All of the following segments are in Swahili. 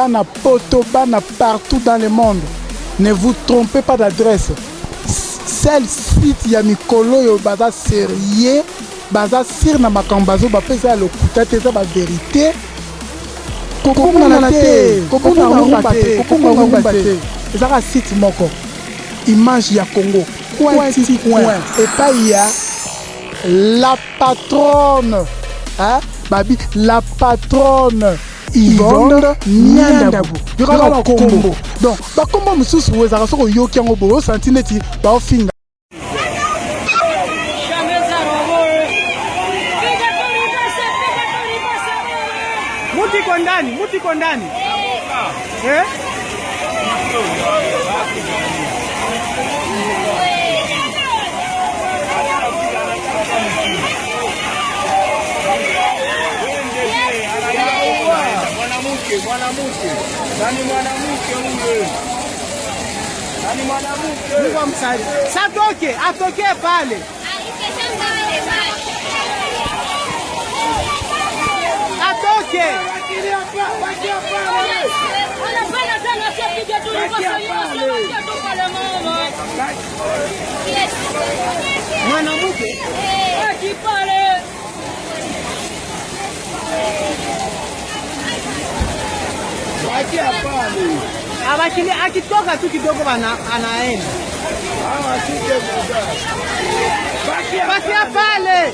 bana poto, bana partout dans le monde. Ne vous trompez pas d'adresse. Celle site ya mikolo yo baza sérieux, baza sir na makambazo ba pesa le kutate za ba vérité. Kokonga na te, kokonga rumba te. Ezaka site moko. Image ya Congo. Coin. Et pas il y a la patronne. Hein? Babi, la patronne. Yvonne Nyandabou. Il y aura le combo. Donc, comment monsieur souhaite ça sera yo qui en obo santineti ba ofinga. Muti kondani. Eh? Mwanamke. Nani mwanamke huyo? Nani mwanamke? Mungu amsaidie. Atoke pale. Atoke. Baki pale. Anapenda sana sipige tu pale mama. Yes. Mwanamke? Baki pale. Abakili akitoka tu kidogo anaenda. Bakia pale.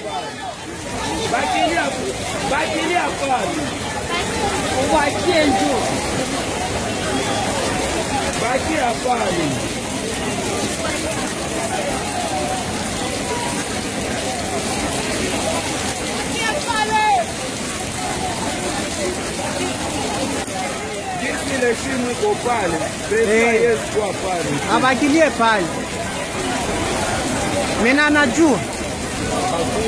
Bakilia pale. Uwakie njoo. Bakia pale. Le film ko pale, presa kwa pale. Abakilie pale. Mena najua.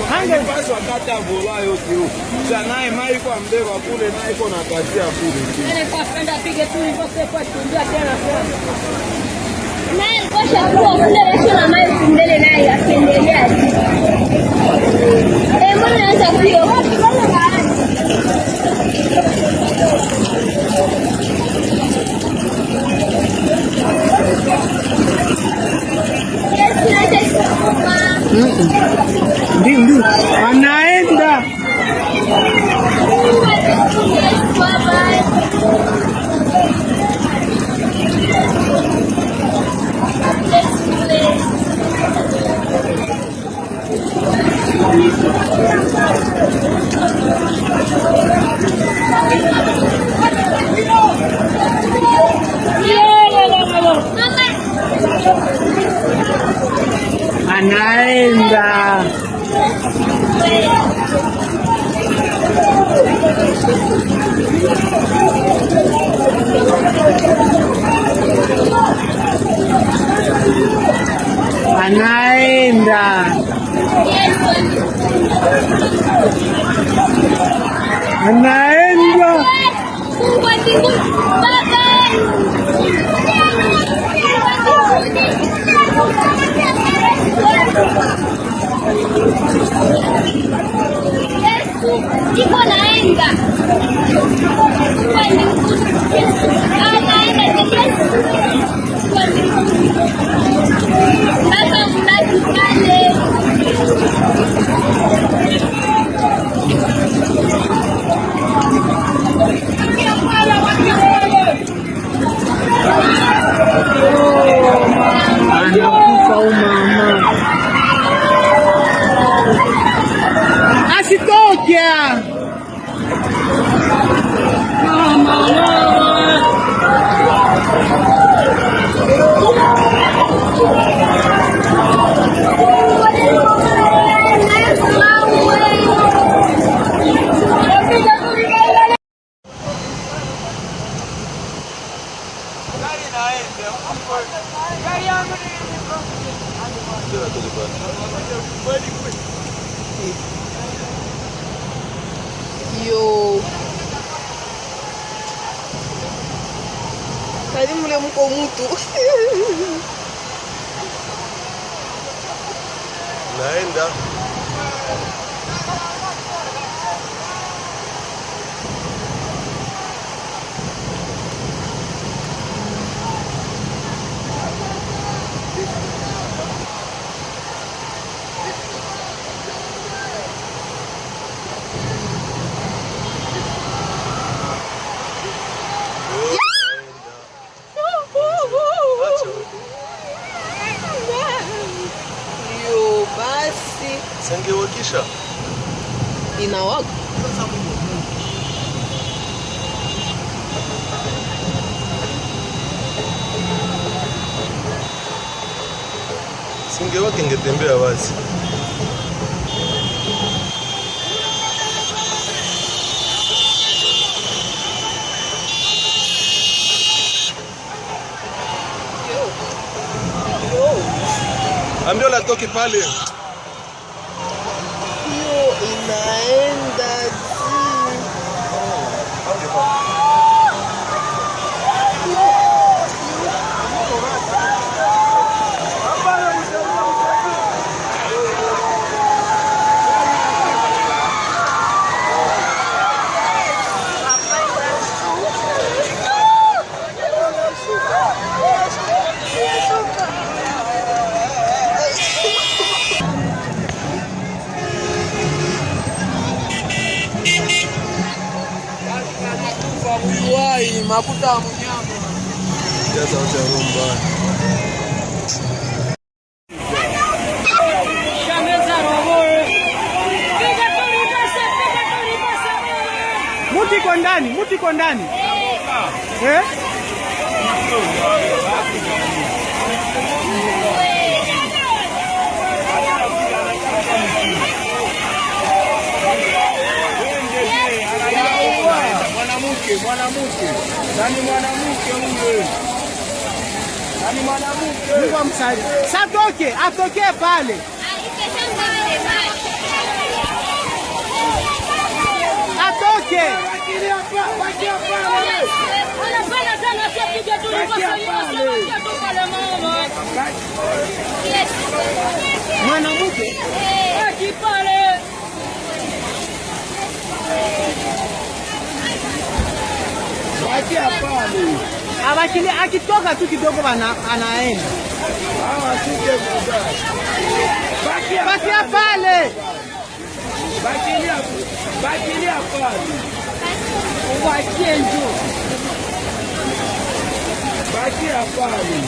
Hange basi wakati avola yote huko. Sanaye mai kwa mbeba kule na iko na katia kule. Nene kwa kwenda pige tu hivyo kwa kumbia tena sana. Naye kosha kwa kule resho na mai kumbele naye akiendelea. Mbona naanza kuyo? Mbona baadhi? Ndio. Anaenda. Anaenda. Anaenda. Anaenda. Iko naenda. Baba mnaki pale. Anakufa mama. Asitoke. Yo. Tadi mulai muka mutu. Naenda. Singewakisha. Inawaka. Singewaka ingetembea wazi. Ambio la toki pale. Hiyo inaenda Uiwai makuta ya mnyama. Jaza wote rumba. Muti kondani. Eh? Mwanamke. Nani mwanamke huyo? Nani mwanamke? Mungu amsaidie. Atoke pale. Atoke. Mwanamke. Abakili akitoka tu kidogo anaenda. Bakia pale. Bakilia pale. Wakie njo. Bakia pale.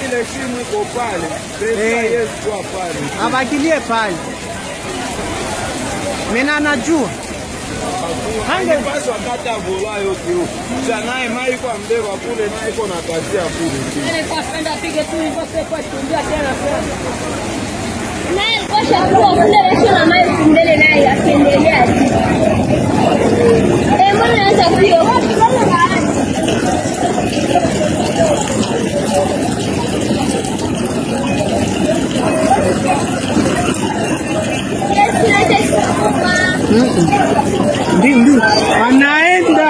Ile simu iko pale. Yesu kwa pale. Abakilie pale. Mena anajua. Hange basi wakati avola yote huko. Sanaye mai kwa mbeba kule na iko na katia kule. Ile kwa kwenda pige tu hivyo kwa kumbia tena sana. Naye kwa kwa kule lesho na mai mbele naye akiendelea. Mbona anaanza kuyo? Ndio. Anaenda.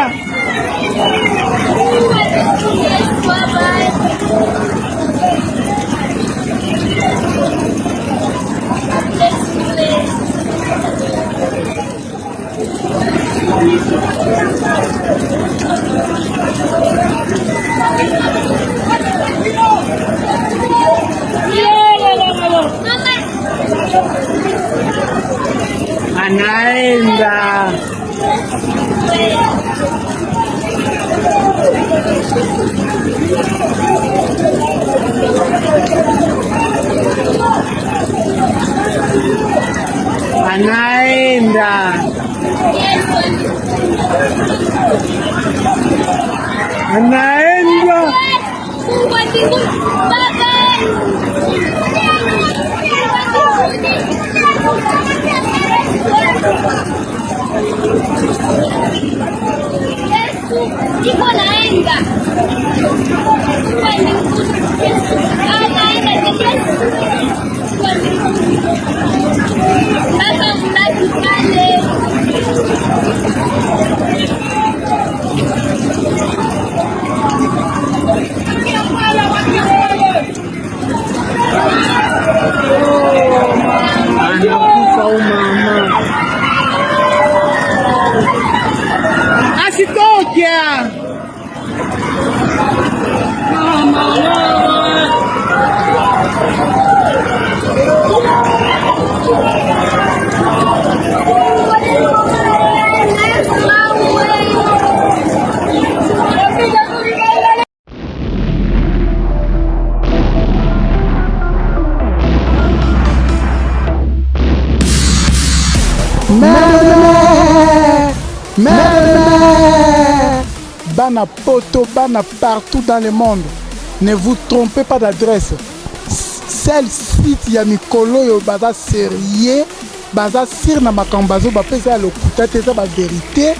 Anaenda. Anaenda. Anaenda. Iko naenda. Baba mlaki pale. Anakufa umama. Asitoke. Mama. Mais bana poto, bana partout dans le monde, ne vous trompez pas d'adresse. Celle site ya mikolo yo baza sérieux, baza sir na makambazo ba pesa le kutate za ba vérité.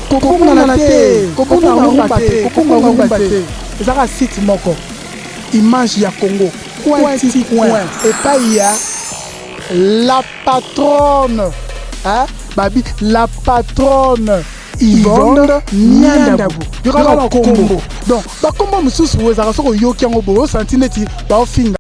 Kokonga na te, kokonga rumba te. Ezaka site moko. Image ya Congo. Point. Et pas il y a la patronne. Hein? Babi, la patronne. Yvonne Niandabu. Il y aura le combo. Donc, bah, comment me sous-souhaitez, ça va se yoki en obo, santineti, bah, au fin.